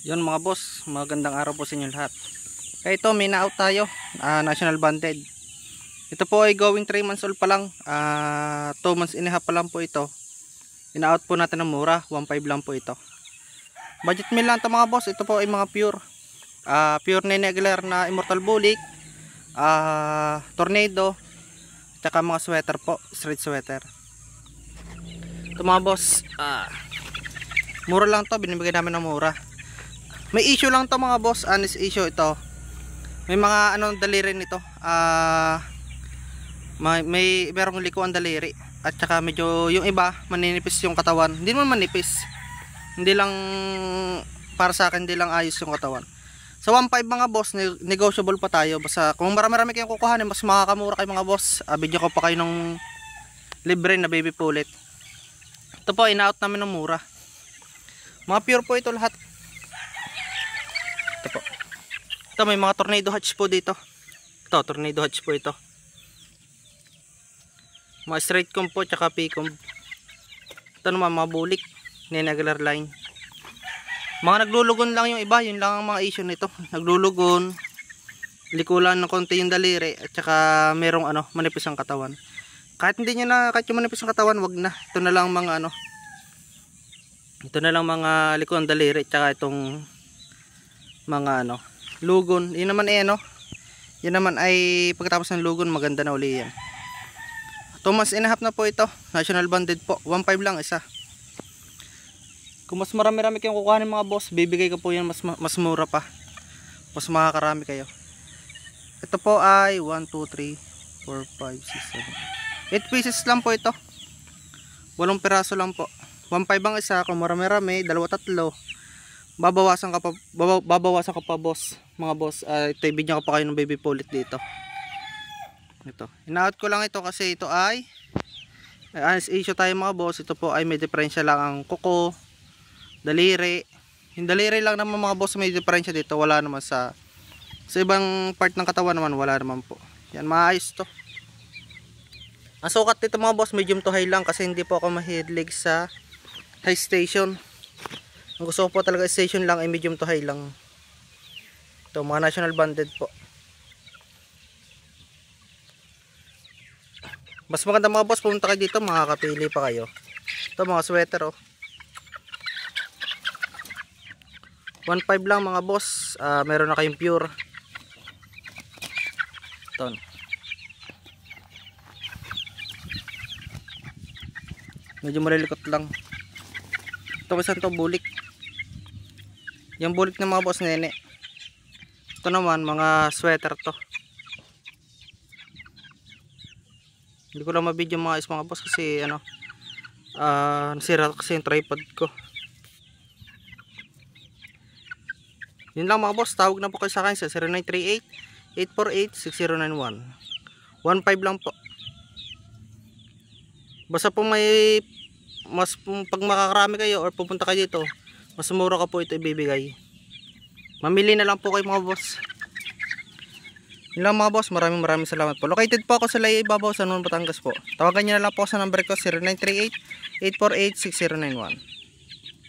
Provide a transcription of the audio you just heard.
Yun mga boss, magandang araw po sa inyo lahat. Kaya ito, may na-out tayo, national banded. Ito po ay going 3 months old pa lang, 2 months and a half pa lang po ito. Ina-out po natin ng mura, 1.5 lang po ito. Budget meal lang ito mga boss, ito po ay mga pure. Pure Nene Aguilar na Immortal Bulik, Tornado, tsaka mga sweater po, street sweater. Ito mga boss, mura lang to, binibigay namin ng mura. May issue lang to mga boss, honest issue ito. May mga daliri nito. May merong likuan daliri. At saka medyo yung iba maninipis yung katawan. Hindi naman manipis. Hindi lang para sa akin, hindi lang ayos yung katawan. Sa 1.5 mga boss, negotiable pa tayo. Basta kung marami kayong kukuhanin, mas makakamura kayo mga boss. Video ko pa kayo ng libre na baby pullet. Ito po, ina-out namin ng mura. Mga pure po ito lahat. Ito po. Ito may mga tornado hatch po dito. Ito, tornado hatch po ito. Mga straight comb po, tsaka P-comb. Ito naman mga bulik, Nene Aguilar line. Mga naglulugon lang yung iba, yun lang ang mga issue nito. Naglulugon, likulan ng konti yung daliri, at tsaka merong manipis ang katawan. Kahit hindi nyo na, kahit yung manipis ang katawan, wag na. Ito na lang mga ito na lang mga likuan daliri, tsaka itong mga lugon. Yun naman yun naman ay pagkatapos ng lugon, maganda na uli yan. 2 months and a half na po ito, national banded po, 1.5 lang isa. Kung mas marami kayong kukuhanin mga boss, bibigay ko po yan mas mura pa, mas makakarami kayo. Ito po ay 1, 2, 3, 4, 5, 6, 7, 8 pieces lang po ito, 8 piraso lang po. 1.5 ang isa. Kung marami, 2, 3, babawasan ka pa boss, mga boss. Ito i-video ko pa kayo ng baby pullet dito. Ito, ina-out ko lang ito kasi ito ay honest issue tayo mga boss. Ito po ay may diferensya lang ang kuko, daliri. Yung daliri lang naman mga boss may diferensya dito. Wala naman sa ibang part ng katawan naman, wala naman po. Yan, maayos to. Ang sukat dito mga boss, medium to high lang kasi hindi po ako mahilig sa high station. Ang gusto ko po talaga station lang ay medium to high lang. Ito mga national banded po. Mas maganda mga boss, pumunta kayo dito, makakapili pa kayo. Ito mga sweater 1.5 lang mga boss. Meron na kayong pure. Ito. Medyo malilikot lang. Ito kasi ito bulik. Yung bulik ng mga boss Nene. Ito naman mga sweater to. Hindi ko lang mabidyo mga boss kasi nasira kasi yung tripod ko. Yun lang mga boss, tawag na po kayo sa akin sa 0938-848-6091. 1.5 lang po. Basta po may pag makakarami kayo or pupunta kayo dito, mas mura ka po ito ibibigay. Mamili na lang po kayo mga boss. Yun lang mga boss, maraming salamat po. Located po ako sa Laya Ibabaw, San Juan, Batangas po. Tawagan nyo na lang po sa number ko 0938-848-6091.